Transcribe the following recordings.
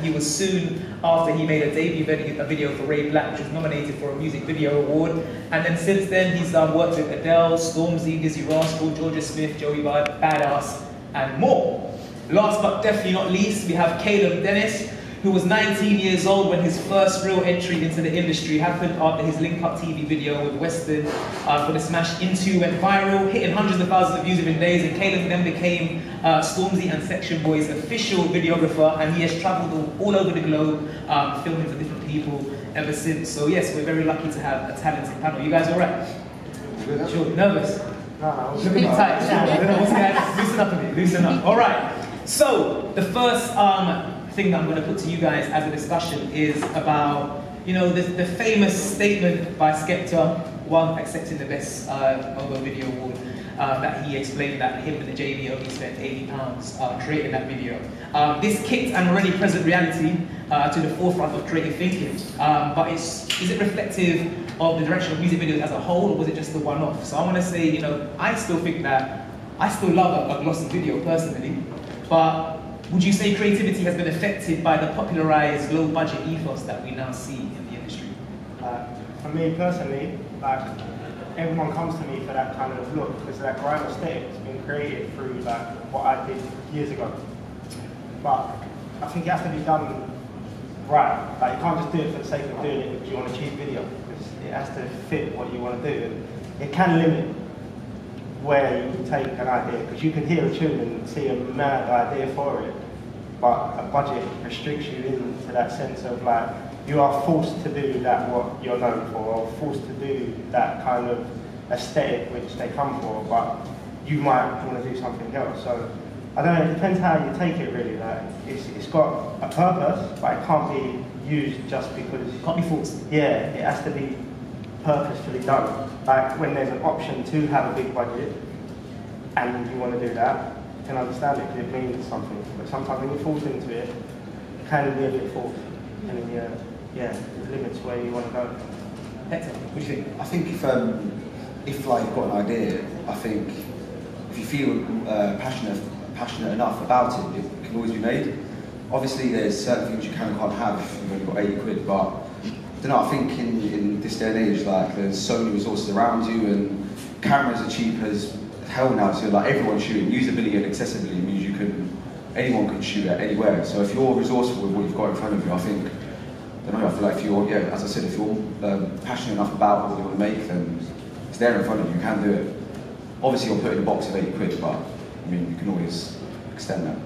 He was soon after he made a debut video for Ray Black, which was nominated for a Music Video Award. And then since then, he's worked with Adele, Stormzy, Dizzy Rascal, Georgia Smith, Joey Badass, and more. Last but definitely not least, we have Caleb Dennis, who was 19 years old when his first real entry into the industry happened after his Link Up TV video with Western for the smash Into went viral, hitting hundreds of thousands of views within days, and Caleb then became Stormzy and Section Boy's official videographer, and he has travelled all over the globe, filming for different people ever since. So yes, we're very lucky to have a talented panel. You guys all right? Sure. Nervous? No, looking tight. Loosen up a bit, loosen up. All right. So the first thing that I'm going to put to you guys as a discussion is about, the famous statement by Skepta, one accepting the best mobile video award, that he explained that him and the JV only spent £80 creating that video. This kicked an already present reality to the forefront of creative thinking, but is it reflective of the direction of music videos as a whole, or was it just a one-off? So I want to say, I still think that, I still love a glossy video personally, but would you say creativity has been affected by the popularized low-budget ethos that we now see in the industry? For me personally, everyone comes to me for that kind of look, because that grime aesthetic has been created through what I did years ago. But I think it has to be done right. You can't just do it for the sake of doing it if you want a cheap video, because it has to fit what you want to do. And it can limit where you can take an idea, because you can hear a tune and see a mad idea for it, but a budget restricts you into that sense of you are forced to do that what you're known for, or forced to do that kind of aesthetic which they come for, but you might want to do something else. So I don't know, it depends how you take it really. It's got a purpose, but it can't be used just because. It can't be forced. Yeah, it has to be purposefully done. When there's an option to have a big budget and you want to do that, you can understand it because it means something. But sometimes when you force into it, it can be a bit forced, and then it limits where you want to go. Hector, what do you think? I think if you've got an idea, I think if you feel passionate enough about it, it can always be made. Obviously, there's certain things you can and can't have if you've only got 80 quid, but I don't know, I think in this day and age, there's so many resources around you, and cameras are cheap as hell now, so everyone's shooting. Usability and accessibility means anyone can shoot at anywhere. So if you're resourceful with what you've got in front of you, I think, I feel like if you're, as I said, if you're passionate enough about what you want to make, then it's there in front of you, you can do it. Obviously you'll put it in a box of 80 quid, but you can always extend that.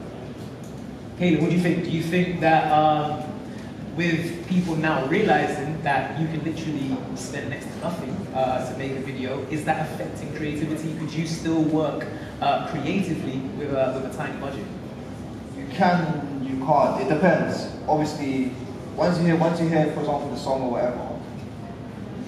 Caleb, what do you think? Do you think that with people now realizing that you can literally spend next to nothing to make a video, is that affecting creativity? Could you still work creatively with a tiny budget? You can, you can't. It depends. Obviously, once you hear, for example, the song or whatever,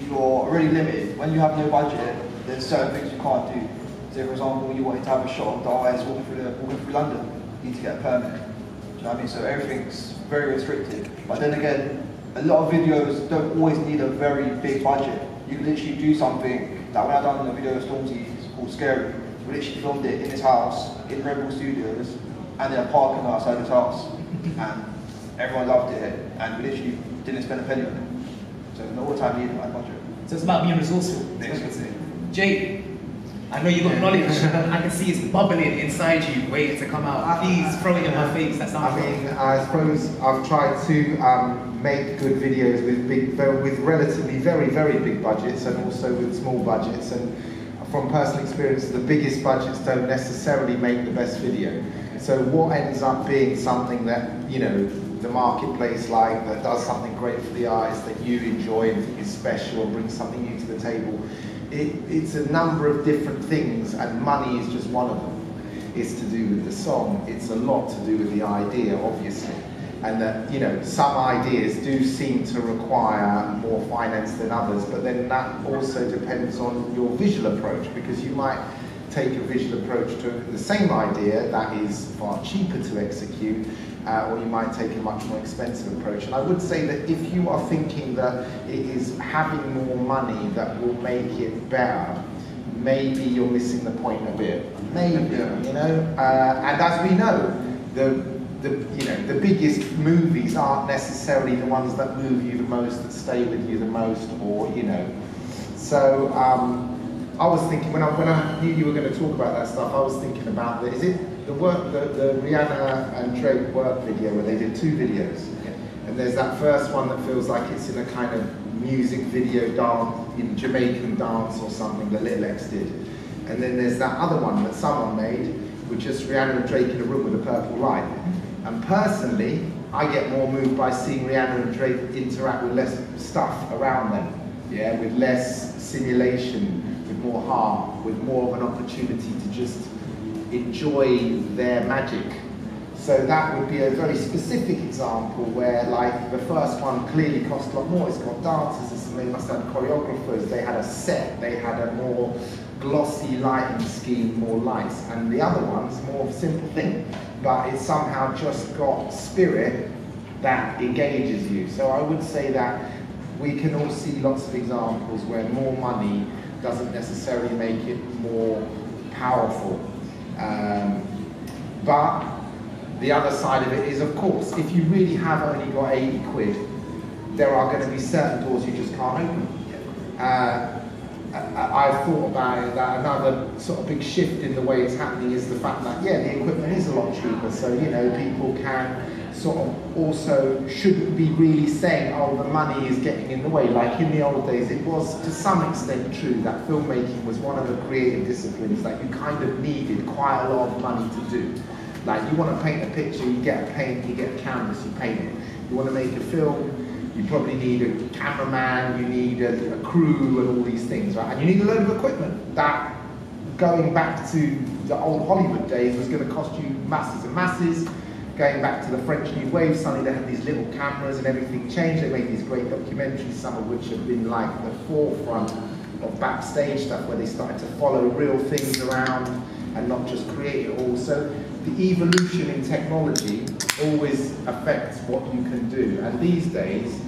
you're already limited. When you have no budget, there's certain things you can't do. Say, for example, you wanted to have a shot of the eyes walking through London, you need to get a permit. Do you know what I mean? So everything's very restricted. But then again, a lot of videos don't always need a very big budget. You can literally do something that when I done the video of Stormzy, it's called Scary. We literally filmed it in his house, in Red Bull Studios, and in a parking lot outside his house. And everyone loved it, and we literally didn't spend a penny on it. So not all the time needed my budget. So it's about being resourceful. Jake, I know you've got knowledge, I can see it's bubbling inside you, waiting to come out. Please throw it in my face. That's not I suppose I've tried to make good videos with relatively very big budgets, and also with small budgets. And from personal experience, the biggest budgets don't necessarily make the best video. So what ends up being something that, the marketplace that does something great for the eyes, that you enjoy and think is special and brings something new to the table, it's a number of different things, and money is just one of them. It's to do with the song, it's a lot to do with the idea, obviously. And that, some ideas do seem to require more finance than others, but then that also depends on your visual approach, because you might take a visual approach to the same idea that is far cheaper to execute, or you might take a much more expensive approach. And I would say that if you are thinking that it is having more money that will make it better, maybe you're missing the point a bit. Maybe, And as we know, the biggest movies aren't necessarily the ones that move you the most, that stay with you the most, or So I was thinking when I knew you were going to talk about that stuff, I was thinking about the Rihanna and Drake work video where they did 2 videos, and there's that first one that feels like it's in a kind of music video dance, in Jamaican dance or something that Lil X did, and then there's that other one that someone made with just Rihanna and Drake in a room with a purple light. And personally, I get more moved by seeing Rihanna and Drake interact with less stuff around them, with less simulation, with more heart, with more of an opportunity to just enjoy their magic. So that would be a very specific example where, like, the first one clearly cost a lot more. It's got dancers, they must have choreographers, they had a set, they had a more glossy lighting scheme, more lights, and the other one's more of a simple thing, but it's somehow just got spirit that engages you. So I would say that we can all see lots of examples where more money doesn't necessarily make it more powerful. But the other side of it is, of course, if you really have only got 80 quid, there are going to be certain doors you just can't open. I've thought about it, that another sort of big shift in the way it's happening is the fact that, the equipment is a lot cheaper, so, people can sort of also shouldn't be really saying, oh, the money is getting in the way. Like in the old days, it was to some extent true that filmmaking was one of the creative disciplines that you kind of needed quite a lot of money to do. Like, you want to paint a picture, you get a paint, you get a canvas, you paint it. You want to make a film, you probably need a cameraman, you need a crew and all these things, right? And you need a load of equipment that, going back to the old Hollywood days, was going to cost you masses and masses. Going back to the French New Wave, suddenly they had these little cameras and everything changed. They made these great documentaries, some of which have been like the forefront of backstage stuff, where they started to follow real things around and not just create it all. So the evolution in technology always affects what you can do. And these days,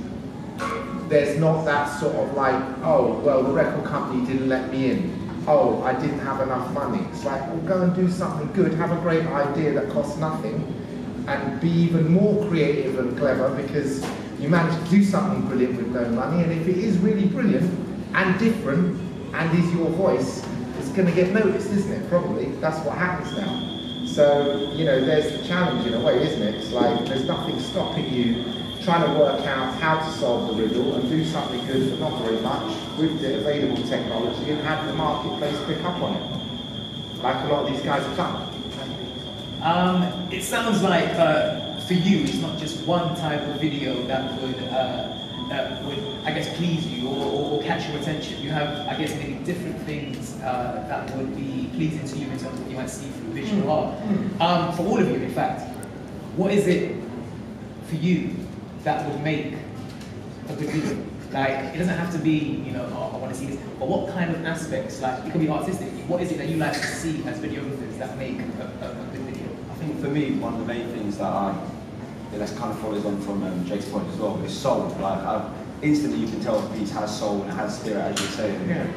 there's not that sort of like, oh, well, the record company didn't let me in. Oh, I didn't have enough money. It's like, well, go and do something good, have a great idea that costs nothing, and be even more creative and clever, because you managed to do something brilliant with no money. And if it is really brilliant and different and is your voice, it's going to get noticed, isn't it? Probably. That's what happens now. So, there's the challenge in a way, isn't it? It's like there's nothing stopping you trying to work out how to solve the riddle and do something good for not very much with the available technology and have the marketplace pick up on it, like a lot of these guys have done. It sounds like for you, it's not just one type of video that would I guess, please you or catch your attention. You have, I guess, maybe different things that would be pleasing to you in terms of what you might see through visual art. For all of you, in fact, what is it for you that would make a good video? Like, it doesn't have to be, oh, I want to see this, but what kind of aspects, like, it could be artistic. What is it that you like to see as videographers that make a good video? I think for me, one of the main things that that kind of follows on from Jake's point as well, is soul. Like, instantly you can tell if a piece has soul and has spirit, as you're saying.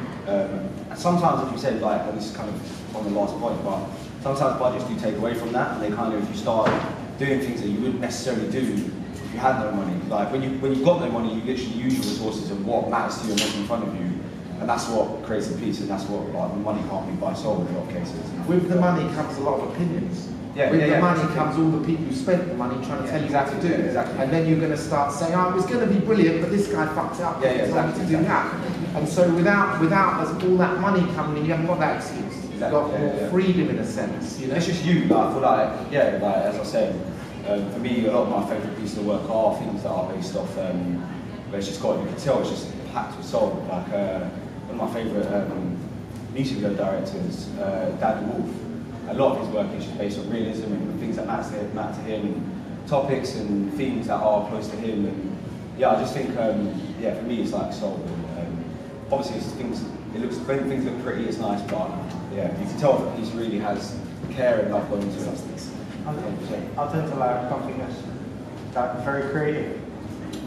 Sometimes, as you said, like, and this is kind of on the last point, but sometimes budgets do take away from that, and they kind of, if you start doing things that you wouldn't necessarily do if you had no money. Like, when you've got no money, you literally use your resources and what matters to you and what's in front of you, and that's what creates a piece, and that's what, like, the money can't be buy soul in a lot of cases. With the money comes a lot of opinions. With the money comes all the people who spent the money trying to tell you what to do. And then you're going to start saying, oh, it was going to be brilliant, but this guy fucked it up. To do that. And so without all that money coming in, you haven't got that excuse. You've got more freedom in a sense. It's just you. Like, I feel like, as I said, for me, a lot of my favourite pieces of work are things that are based off, where it's just got, you can tell it's just packed with soul. Like, one of my favourite music video directors, Daddy Wolf. A lot of his work is just based on realism and things that matter to him, and topics and themes that are close to him. And I just think, for me, it's like soul. Obviously, it's things. When things look pretty, it's nice, but you can tell if a piece really has care and love going into it. I'll tend to like something that's like very creative,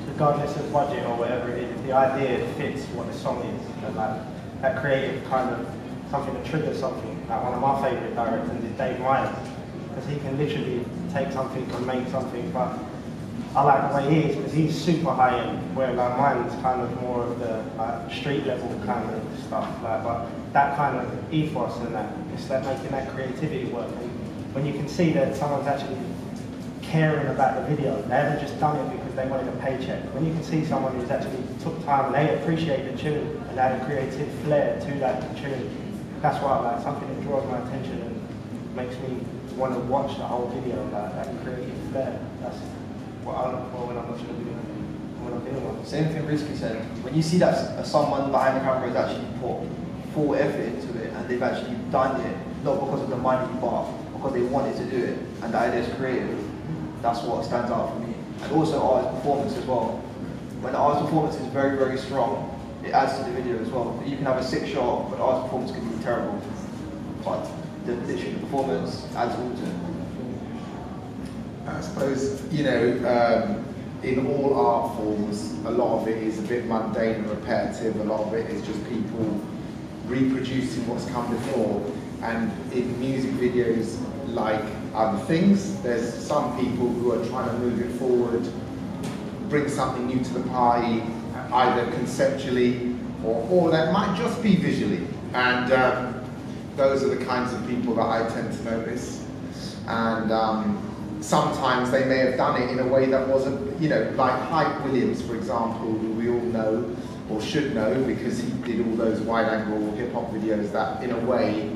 regardless of budget or whatever it is. If the idea fits what the song is, and like that creative kind of something that triggers something. Like, one of my favourite directors is Dave Myers, because he can literally take something and make something, but I like the way he is because he's super high end, where like mine's kind of more of the like street level kind of stuff. Like, but that kind of ethos and that, it's like making that creativity work. And when you can see that someone's actually caring about the video, they haven't just done it because they wanted a paycheck. When you can see someone who's actually took time and they appreciate the tune and they had a creative flair to that tune, that's why I like something that draws my attention and makes me want to watch the whole video. Like that creative flair. That's what I look for when I'm watching a video. When I'm doing one. Same thing Risky said. When you see that someone behind the camera has actually put full effort into it and they've actually done it, not because of the money, but because they wanted to do it and the idea is creative, that's what stands out for me. And also artist performance as well. When the artist performance is very, very strong, it adds to the video as well. You can have a sick shot, but the artist performance can be terrible. But literally the performance adds all to it. I suppose, you know, in all art forms, a lot of it is a bit mundane and repetitive. A lot of it is just people reproducing what's come before. And in music videos, like other things, there's some people who are trying to move it forward, bring something new to the party, either conceptually or that might just be visually. And those are the kinds of people that I tend to notice. And sometimes they may have done it in a way that wasn't, you know, like Hype Williams, for example, who we all know or should know because he did all those wide-angle hip-hop videos that, in a way,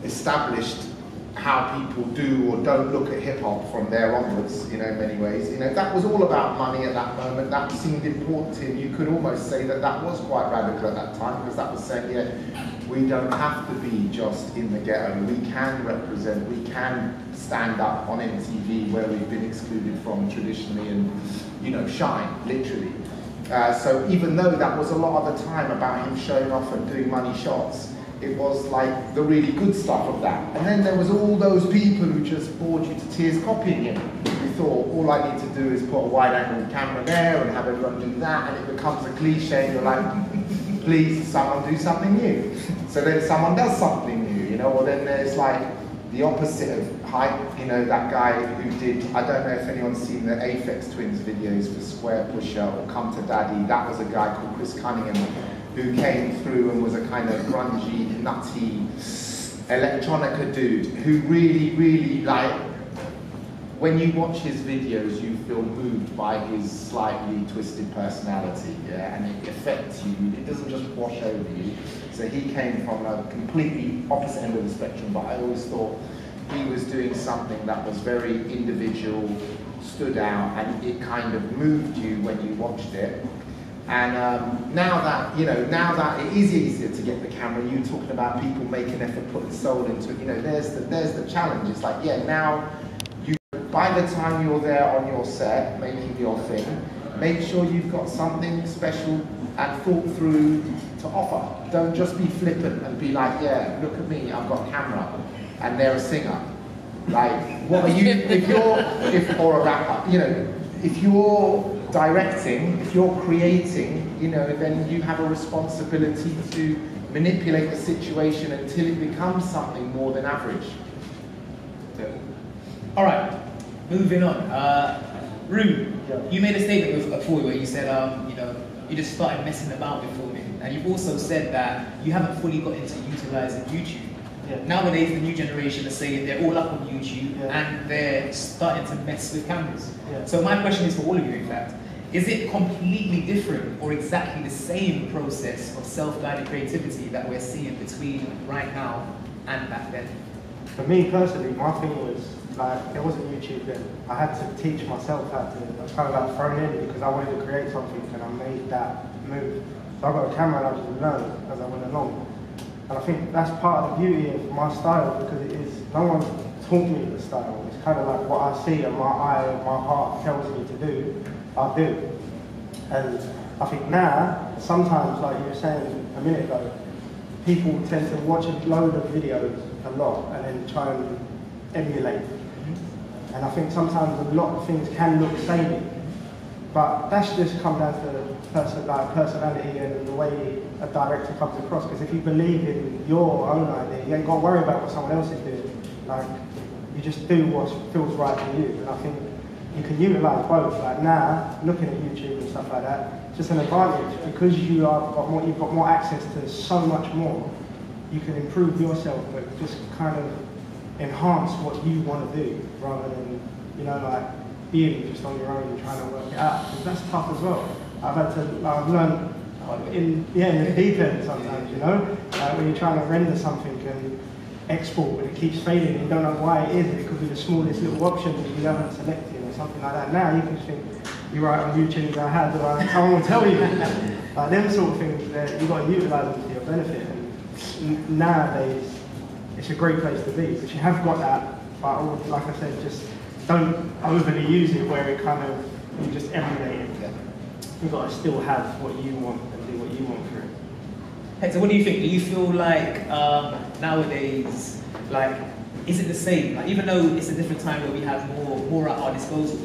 established how people do or don't look at hip-hop from there onwards, you know, in many ways. You know, that was all about money at that moment. That seemed important to him. You could almost say that that was quite radical at that time because that was saying, yeah, we don't have to be just in the ghetto. We can represent, we can stand up on MTV where we've been excluded from traditionally and, you know, shine, literally. So even though that was a lot of the time about him showing off and doing money shots, it was like the really good stuff of that. And then there was all those people who just bored you to tears copying him. We thought, all I need to do is put a wide-angle camera there and have everyone do that, and it becomes a cliche, and you're like, please, someone do something new. So then someone does something new, you know, or then there's like the opposite of Hype, you know, that guy who did, I don't know if anyone's seen the Aphex Twins videos for Square Pusher or Come to Daddy. That was a guy called Chris Cunningham who came through and was a kind of grungy, nutty electronica dude who really, really, like, when you watch his videos, you feel moved by his slightly twisted personality, yeah, and it affects you. It doesn't just wash over you. So he came from a completely opposite end of the spectrum, but I always thought he was doing something that was very individual, stood out, and it kind of moved you when you watched it. And now that, you know, now that it is easier to get the camera, you talking about people making effort, putting soul into it, you know, there's the challenge. It's like, yeah, now, by the time you're there on your set, making your thing, make sure you've got something special and thought through to offer. Don't just be flippant and be like, yeah, look at me, I've got a camera, and they're a singer. Like, what are you, or a rapper, you know, if you're directing, if you're creating, you know, then you have a responsibility to manipulate the situation until it becomes something more than average. All right, moving on. Rue, you made a statement before where you said, you know, you just started messing about with filming, and you've also said that you haven't fully got into utilising YouTube. Yeah. Nowadays, the new generation is saying they're all up on YouTube and they're starting to mess with cameras. Yeah. So my question is for all of you, in fact, is it completely different or exactly the same process of self-guided creativity that we're seeing between right now and back then? For me personally, my thing was, like, there wasn't YouTube then. I had to teach myself how to, I was kind of like thrown in because I wanted to create something and I made that move. So I got a camera and I just learned as I went along. And I think that's part of the beauty of my style because it is, no one taught me the style. It's kind of like what I see and my eye and my heart tells me to do, I do. And I think now, sometimes, like you were saying a minute ago, people tend to watch a load of videos a lot and then try and emulate. And I think sometimes a lot of things can look samey, but that's just come down to personality and the way a director comes across. Because if you believe in your own idea, you ain't got to worry about what someone else is doing. Like, you just do what feels right for you. And I think you can utilise both. Like now, looking at YouTube and stuff like that, it's just an advantage because you've got more access to so much more. You can improve yourself, but just kind of enhance what you want to do rather than, you know, like being just on your own and trying to work it out. Because that's tough as well. I've learned in the deep end sometimes, you know, when you're trying to render something and export, but it keeps failing and you don't know why it is. It could be the smallest little option that you haven't selected or something like that. Now you can just think, you write on YouTube, someone will tell you. Like them sort of things, you've got to utilise them to your benefit. And nowadays, it's a great place to be, because you have got that, but like I said, just don't overly use it where it kind of, you just emulate it. You've got to still have what you want and do what you want for it. Hector, what do you think? Do you feel like nowadays, like, is it the same? Like, even though it's a different time where we have more at our disposal,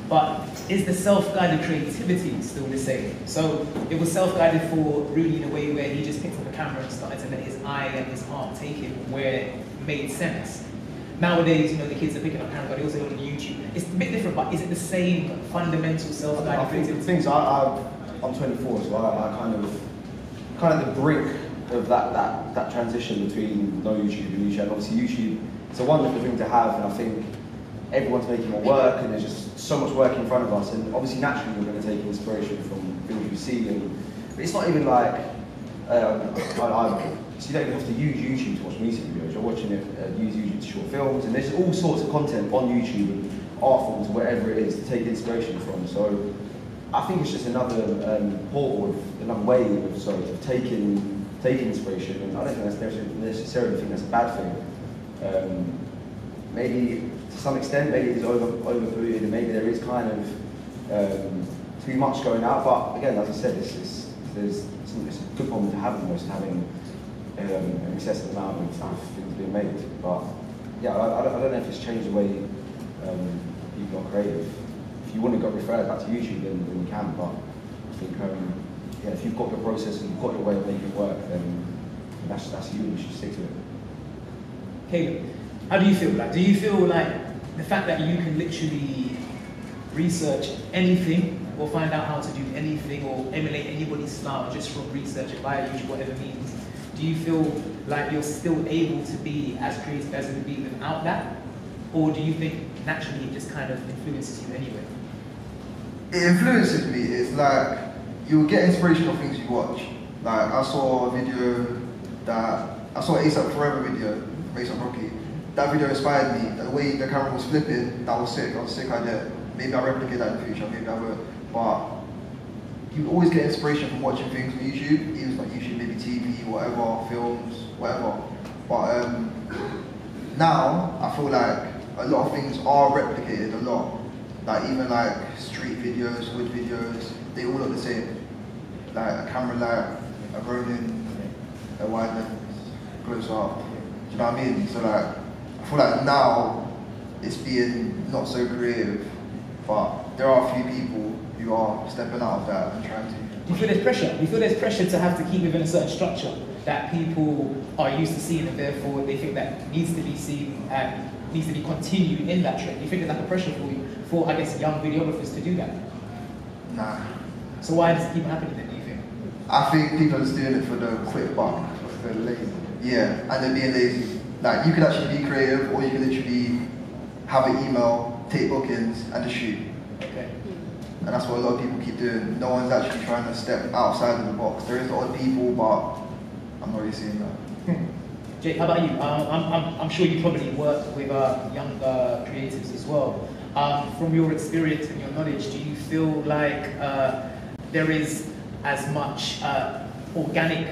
but is the self-guided creativity still the same? So it was self-guided for Rudy in a way where he just picked up a camera and started to let his eye and his heart take him where it made sense. Nowadays, you know, the kids are picking up camera, but they also go on YouTube. It's a bit different, but is it the same fundamental self-guided creativity? The things I'm 24, so I kind of the brink of that transition between no YouTube and YouTube. And obviously YouTube, it's a wonderful thing to have, and I think everyone's making more work, and there's just so much work in front of us. And obviously, naturally, we're going to take inspiration from things we see. But it's not even like so you don't even have to use YouTube to watch music videos. You're watching it, use YouTube to short films, and there's all sorts of content on YouTube and art forms, whatever it is, to take inspiration from. So I think it's just another portal, another way of taking inspiration, and I don't think that's necessarily think that's a bad thing. Maybe to some extent, maybe it's overpolluted, and maybe there is kind of too much going out. But again, as I said, it's a good problem to have, almost having an excessive amount of things being made. But yeah, I don't know if it's changed the way people are creative. If you want to go refer back to YouTube, then you can. But I think yeah, if you've got your process and you've got your way of making it work, then that's you. You should stick to it. Caleb, how do you feel? Like, do you feel like the fact that you can literally research anything or find out how to do anything or emulate anybody's style just from research it via YouTube, whatever means, do you feel like you're still able to be as creative as you would be without that? Or do you think naturally it just kind of influences you anyway? It influences me. It's like you'll get inspiration from things you watch. Like I saw an ASAP Forever video, ASAP Rocky. That video inspired me. The way the camera was flipping, that was sick. That was a sick idea. Maybe I'll replicate that in the future, maybe I will. But you always get inspiration from watching things on YouTube, even like YouTube, maybe TV, whatever, films, whatever. But now I feel like a lot of things are replicated a lot. Like even like street videos, hood videos, they all look the same. Like a camera light, a Ronin, a wide lens, close up. Do you know what I mean? So like, I feel like now it's being not so creative, but there are a few people who are stepping out of that and trying to. Do you feel there's pressure? Do you feel there's pressure to have to keep within a certain structure that people are used to seeing, and therefore they think that needs to be seen and needs to be continued in that trend? Do you think there's like a pressure for you, for I guess young videographers to do that? Nah. So why does it keep happening then, do you think? I think people are just doing it for the quick buck. They're lazy. Yeah, and they're being lazy. Like you could actually be creative, or you could literally have an email, take bookings, and just shoot. Okay. And that's what a lot of people keep doing. No one's actually trying to step outside of the box. There is the odd people, but I'm not really seeing that. Jake, how about you? I'm sure you probably work with younger creatives as well. From your experience and your knowledge, do you feel like there is as much organic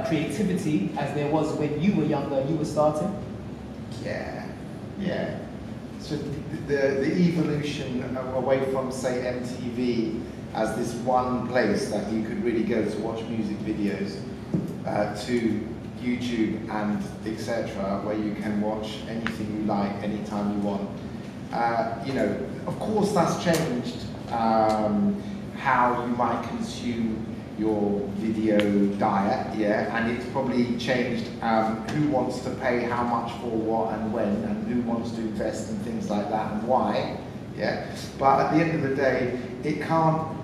creativity as there was when you were younger and you were starting? Yeah. So the evolution away from, say, MTV as this one place that you could really go to watch music videos, to YouTube and etc., where you can watch anything you like anytime you want. You know, of course, that's changed how you might consume, your video diet, yeah, and it's probably changed who wants to pay how much for what and when, and who wants to invest in things like that and why, yeah. But at the end of the day, it can't.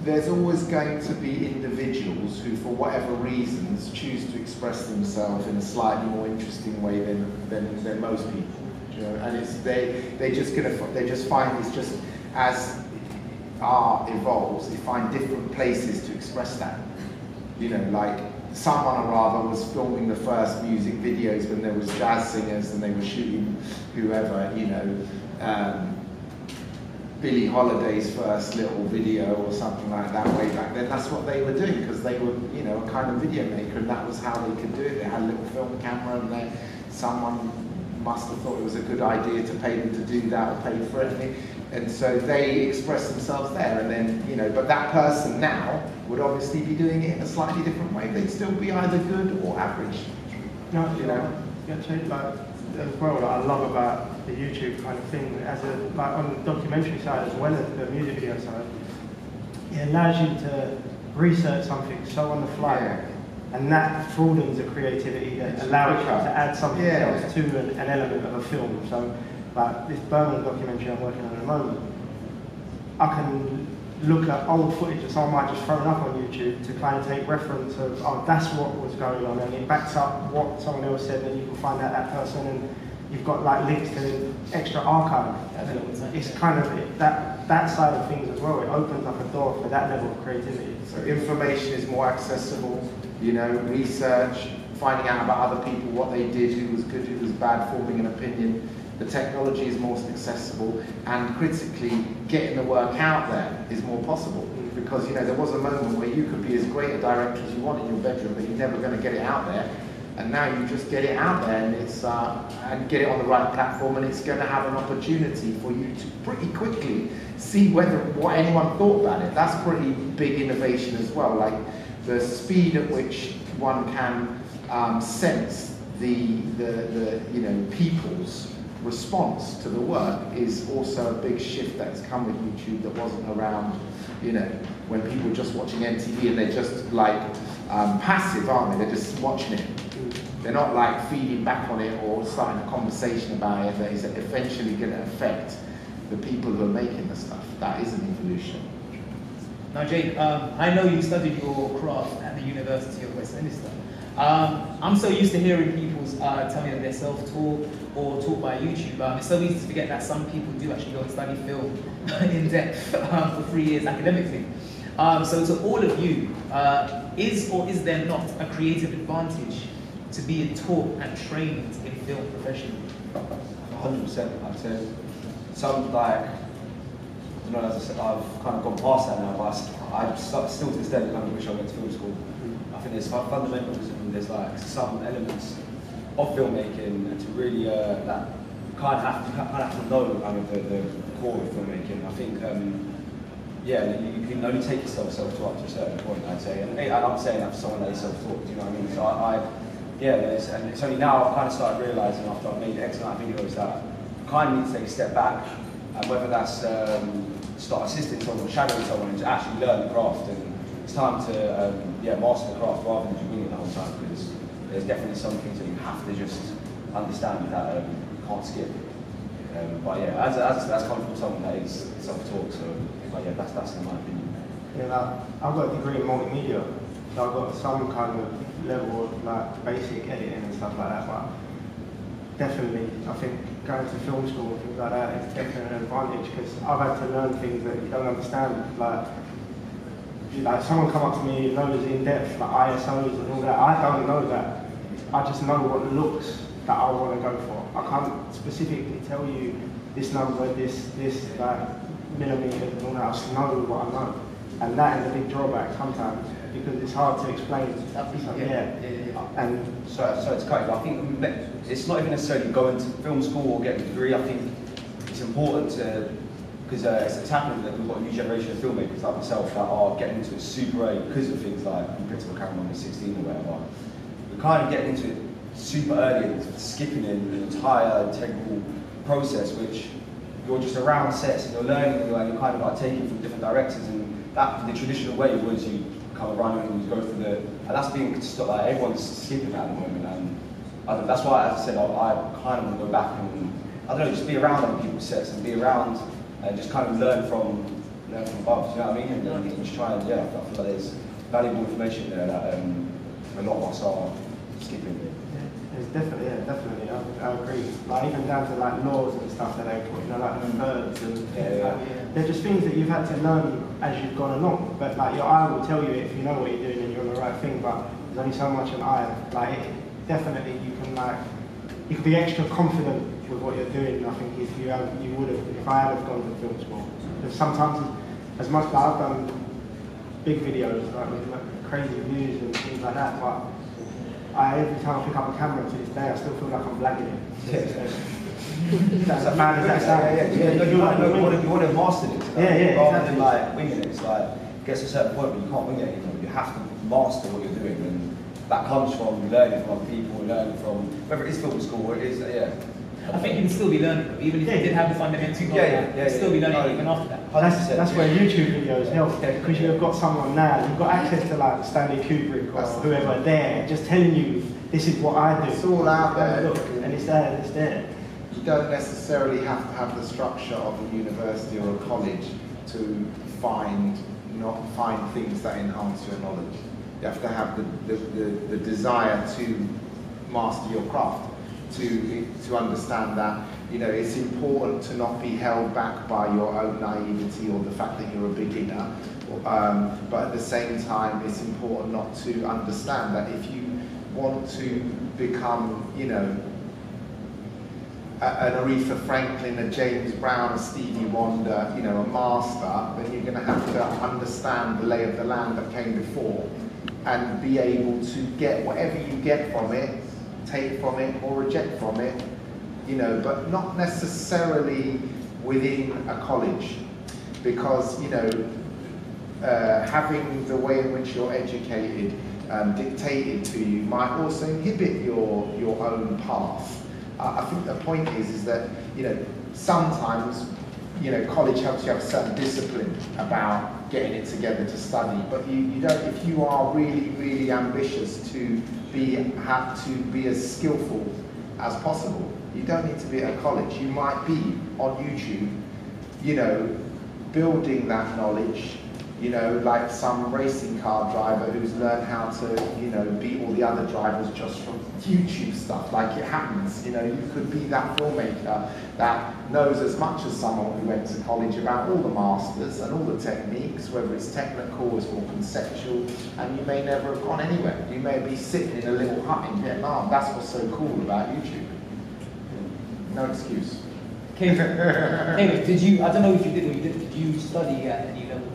There's always going to be individuals who, for whatever reasons, choose to express themselves in a slightly more interesting way than most people. You know? And it's they just find it's just as art evolves, they find different places to express that. You know, like someone or other was filming the first music videos when there was jazz singers and they were shooting whoever, you know, Billie Holiday's first little video or something like that way back then. That's what they were doing because they were, you know, a kind of video maker, and that was how they could do it. They had a little film camera, and someone must have thought it was a good idea to pay them to do that or pay for it. And so they express themselves there, and then, you know, but that person now would obviously be doing it in a slightly different way. They'd still be either good or average. No, you know? Yeah, like, as well, like, I love about the YouTube kind of thing, as a, like on the documentary side as well as the music video side, it allows you to research something so on the fly. Yeah. And that broadens the creativity that allows you to add something else to an element of a film. So, like this Birmingham documentary I'm working on at the moment, I can look at old footage that someone might just thrown up on YouTube to kind of take reference of, oh, that's what was going on, and it backs up what someone else said, and you can find out that person, and you've got like links to extra archive. It's kind of that side of things as well. It opens up a door for that level of creativity. So information is more accessible, you know, research, finding out about other people, what they did, who was good, who was bad, forming an opinion. The technology is more accessible, and critically, getting the work out there is more possible. Because, you know, there was a moment where you could be as great a director as you want in your bedroom, but you're never going to get it out there. And now you just get it out there, and it's and get it on the right platform, and it's going to have an opportunity for you to pretty quickly see what anyone thought about it. That's pretty big innovation as well. Like the speed at which one can sense the you know, people's response to the work is also a big shift that's come with YouTube that wasn't around, you know, when people were just watching MTV and they're just like passive, aren't they? They're just watching it. They're not like feeding back on it or starting a conversation about it that is eventually going to affect the people who are making the stuff. That is an evolution. Now, Jake, I know you studied your craft at the University of Westminster. I'm so used to hearing people tell me that they're self-taught or taught by YouTube. It's so easy to forget that some people do actually go and study film in depth for 3 years academically. So to all of you, is or is there not a creative advantage to being taught and trained in film professionally? 100%. I'd say some, like, you know, as I said, I've kind of gone past that now, but I still to this day kind of wish I went to film school. I think there's fundamentals and there's like some elements of filmmaking, and to really that you kind of have to know kind of the core of filmmaking. I think yeah, you can only take yourself self-taught to a certain point, I'd say, and I'm saying that for someone that is self-taught. Do you know what I mean? So yeah, and it's only now I've kind of started realising after I've made X amount of videos that I kind of need to take a step back, and whether that's start assisting someone or shadowing someone and to actually learn the craft. And it's time to master the craft rather than just wing it the whole time, because there's definitely some things that you have to just understand that you can't skip. But yeah, that's coming from someone that is self-taught, so yeah, that's in my opinion. Yeah, like, I've got a degree in multimedia, so I've got some kind of level of like basic editing and stuff like that, but definitely I think going to film school and things like that is definitely an advantage, because I've had to learn things that you don't understand. Like someone come up to me and knows in depth like ISOs and all that. I don't know that. I just know what looks that I want to go for. I can't specifically tell you this number, this like millimeters and all that. I just know what I know, and that is a big drawback sometimes because it's hard to explain. And so it's kind of, I think it's not even necessarily going to film school or getting a degree. I think it's important to, because it's happening that we've got a new generation of filmmakers like myself that are getting into it super early because of things like principal camera when they're 16 or whatever. We're kind of getting into it super early and skipping in an entire integral process, which you're just around sets and you're learning and you're kind of like taking from different directors, and that the traditional way was you become a runner and you go through the, and that's being stopped, like everyone's skipping that at the moment, and that's why, as I said, I kind of want to go back and, I don't know, just be around other people's sets and be around and just kind of learn from above, do you know what I mean? And just try and, I feel like there's valuable information there that a lot of us are skipping. There's definitely, I agree. Like even down to like laws and stuff that they put, like the verbs and they're just things that you've had to learn as you've gone along. But like your eye will tell you if you know what you're doing and you're on the right thing. But there's only so much an eye. Like definitely you can be extra confident with what you're doing. I think if I had have gone to film school. Because sometimes, as much as I've done big videos like with crazy views and things like that, but every time I pick up a camera to this day, I still feel like I'm blagging it. That's as bad as that sounds. You want to master it. Rather than like winging it. It's like, it gets to a certain point where you can't wing it anymore. You have to master what you're doing. And that comes from learning from other people, learning from, whether it is film school or it is, I think you can still be learning, even if you did have the fundamentals, you can still be learning even after that. That's where YouTube videos help, because you've got someone now, you've got access to like Stanley Kubrick or whoever there, just telling you, this is what I do. It's all out there. Look, and it's there, it's there. You don't necessarily have to have the structure of a university or a college to find things that enhance your knowledge. You have to have the desire to master your craft. To understand that, it's important to not be held back by your own naivety or the fact that you're a beginner, but at the same time, it's important not to understand that if you want to become, an Aretha Franklin, a James Brown, a Stevie Wonder, a master, then you're going to have to understand the lay of the land that came before and be able to get whatever you get from it, take from it or reject from it, but not necessarily within a college, because having the way in which you're educated dictated to you might also inhibit your own path. I think the point is that sometimes college helps you have a certain discipline about getting it together to study, but you don't. If you are really ambitious to have to be as skillful as possible, you don't need to be at a college. You might be on YouTube, building that knowledge, like some racing car driver who's learned how to, beat all the other drivers just from YouTube stuff. Like it happens, you could be that filmmaker that knows as much as someone who went to college about all the masters and all the techniques, whether it's technical or conceptual, and you may never have gone anywhere. You may be sitting in a little hut in Vietnam. That's what's so cool about YouTube. No excuse. Anyway, did you, I don't know if you did or you didn't, did you study at any level?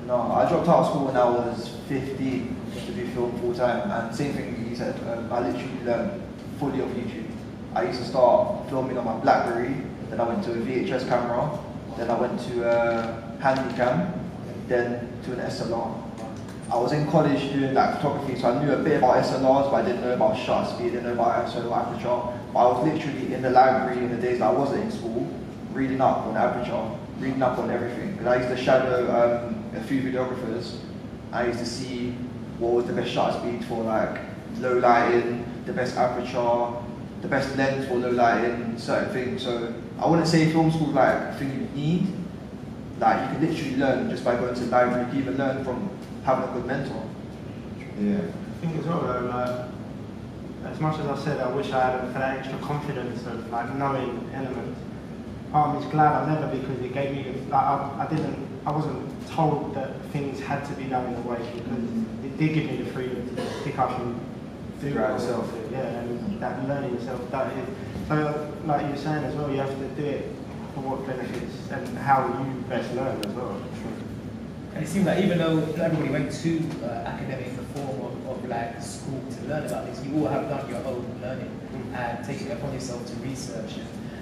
No, I dropped out of school when I was 15 to do film full time, and same thing you said, I literally learned fully off YouTube. I used to start filming on my BlackBerry, then I went to a VHS camera, then I went to a Handycam, then to an SLR. I was in college doing like photography, so I knew a bit about SLRs, but I didn't know about shutter speed, didn't know about ISO, aperture. But I was literally in the library in the days that I wasn't in school, reading up on aperture, reading up on everything. Because I used to shadow a few videographers. I used to see what was the best shutter speed for like low lighting, the best aperture, the best lens for low lighting, certain things. So I wouldn't say film school is like a thing you need. Like you can literally learn just by going to the library. You can even learn from having a good mentor. Yeah. I think as well though, like, as much as I said I wish I had that extra confidence of like knowing elements, I'm just glad I never, because it gave me, like, I wasn't told that things had to be done in a way, because it did give me the freedom to pick up and do it yourself. Yeah, and that learning yourself, that is, so like you were saying as well, you have to do it for what benefits and how you best learn as well. And it seems like even though everybody went to academic form of like school to learn about this, you all have done your own learning and taken it upon yourself to research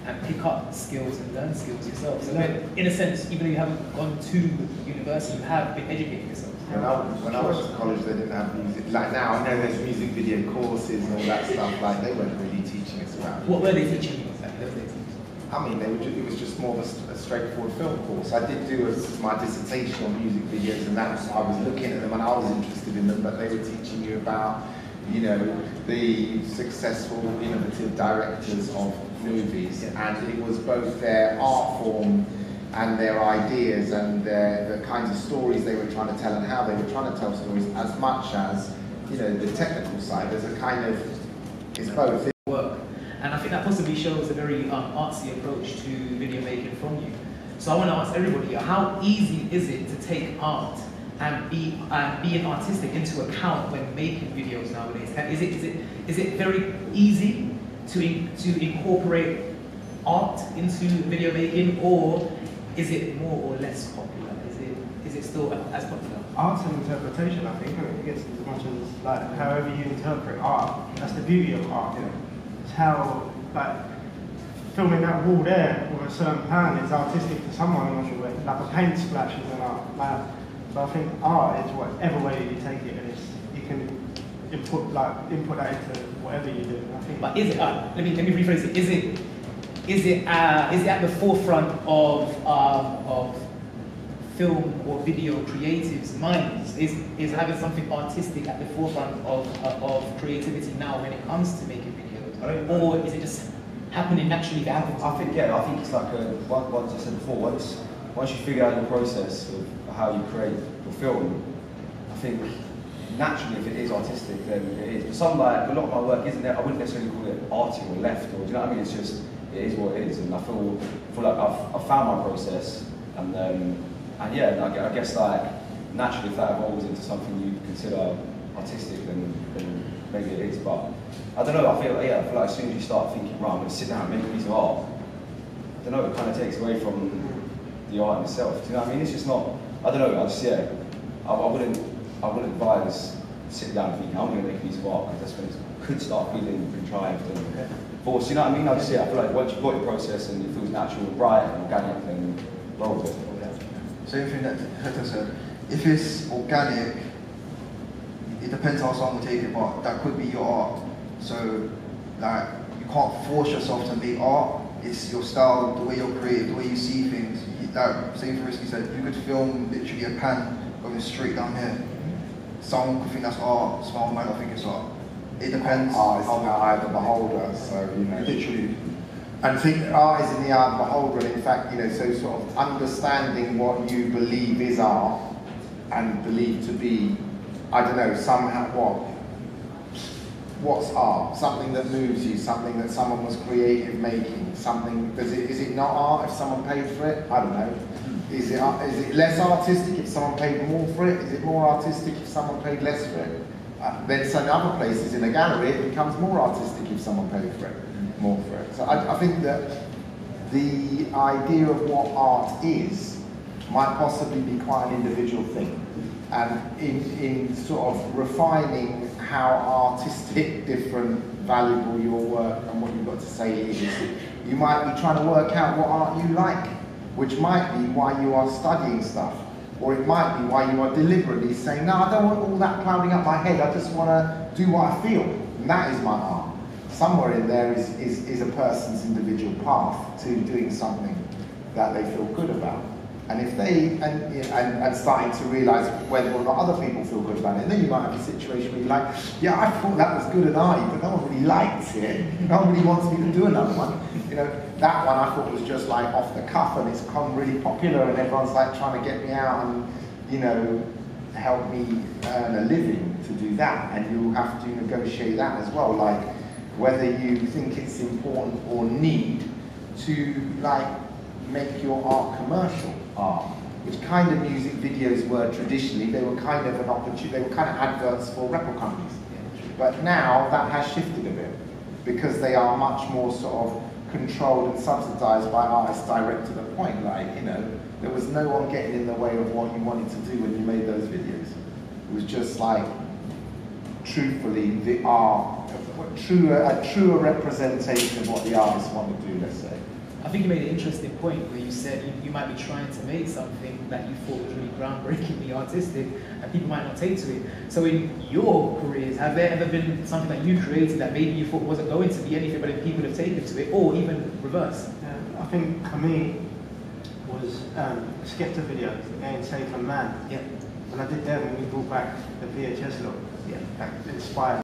and pick up skills and learn skills yourself. So in a sense, even though you haven't gone to university, you have been educating yourself. When I was at college, they didn't have music. Like now, I know there's music video courses and all that stuff. Like they weren't really teaching us about. What were they teaching you exactly those days? I mean, it was just more of a straightforward film course. I did do my dissertation on music videos, and I was looking at them and I was interested in them, but they were teaching you about, you know, the successful, innovative directors of movies, and it was both their art form and their ideas and the kinds of stories they were trying to tell and how they were trying to tell stories, as much as, you know, the technical side. There's a kind of, it's both. Work. And I think that possibly shows a very artsy approach to video making from you. So I want to ask everybody here, how easy is it to take art and being artistic into account when making videos nowadays? And is it very easy to incorporate art into video making, or is it more or less popular? Is it still as popular? Art's an interpretation, I think. It gets as much as like however you interpret art. That's the beauty of art. Yeah. It's how, like, filming that wall there with a certain plan is artistic to someone, I'm not sure, like a paint splash is an art. Like, so I think art is whatever way you take it, and you can input that into whatever you do. I think. But is it? Let me rephrase it. Is it at the forefront of film or video creatives' minds? Is having something artistic at the forefront of creativity now when it comes to making videos, or is it just happening naturally? I think it's like once I said before, once you figure out the process of how you create your film, I think naturally if it is artistic, then it is. But some, like, a lot of my work isn't there. I wouldn't necessarily call it arty or left, or do you know what I mean? It's just, it is what it is, and I feel like I've found my process, and yeah, I guess, like, naturally if that evolves into something you consider artistic, then maybe it is. But I don't know. I feel like as soon as you start thinking, right, I'm going to sit down and make a piece of art, I don't know. It kind of takes away from the art in itself. Do you know what I mean? It's just not. I don't know. I wouldn't advise sitting down and thinking I'm going to make a piece of art, because that's when it could start feeling contrived and forced. You know what I mean? I feel like once you've got your process and it feels natural and bright and organic, then roll with it. Same thing that Hector said. If it's organic, it depends how someone will take it, but that could be your art. So, like, you can't force yourself to make art. It's your style, the way you're creative, the way you see things. Like, same for Risky said, you could film literally a pan going straight down here. Someone could think that's art, someone might not think it's art. It depends. Art is in the eye of the beholder, so, you know. Literally. And I think art is in the eye of the beholder, and in fact, you know, so sort of understanding what you believe is art and believe to be, I don't know, somehow what's art? Something that moves you, something that someone was creative making, something, is it not art if someone paid for it? I don't know. Is it less artistic if someone paid more for it? Is it more artistic if someone paid less for it? Then some other places in a gallery it becomes more artistic if someone paid for it, more for it. So I think that the idea of what art is might possibly be quite an individual thing. And in sort of refining how artistic, different, valuable your work and what you've got to say is, you might be trying to work out what art you like, which might be why you are studying stuff, or it might be why you are deliberately saying, no, I don't want all that clouding up my head, I just want to do what I feel, and that is my art. Somewhere in there is a person's individual path to doing something that they feel good about. And if they, and starting to realise whether or not other people feel good about it, and then you might have a situation where you're like, yeah, I thought that was good and but no one really likes it. No one really wants me to do another one. You know, that one I thought was just like off the cuff, and it's become really popular, and everyone's like trying to get me out and, you know, help me earn a living to do that. And you have to negotiate that as well, like whether you think it's important or need to, like, make your art commercial art, which kind of music videos were traditionally. They were kind of an opportunity, they were kind of adverts for record companies. But now that has shifted a bit, because they are much more sort of controlled and subsidized by artists direct to the point. Like, you know, there was no one getting in the way of what you wanted to do when you made those videos. It was just like, truthfully, the art, a truer representation of what the artists want to do, let's say. I think you made an interesting point where you said you might be trying to make something that you thought was really groundbreakingly artistic, and people might not take to it. So in your careers, have there ever been something that you created that maybe you thought wasn't going to be anything, but if people have taken to it, or even reverse? Yeah, I think for me was Skepta video, Again Safe and Man. Yeah. When I did them, we brought back the VHS look. Yeah. That inspired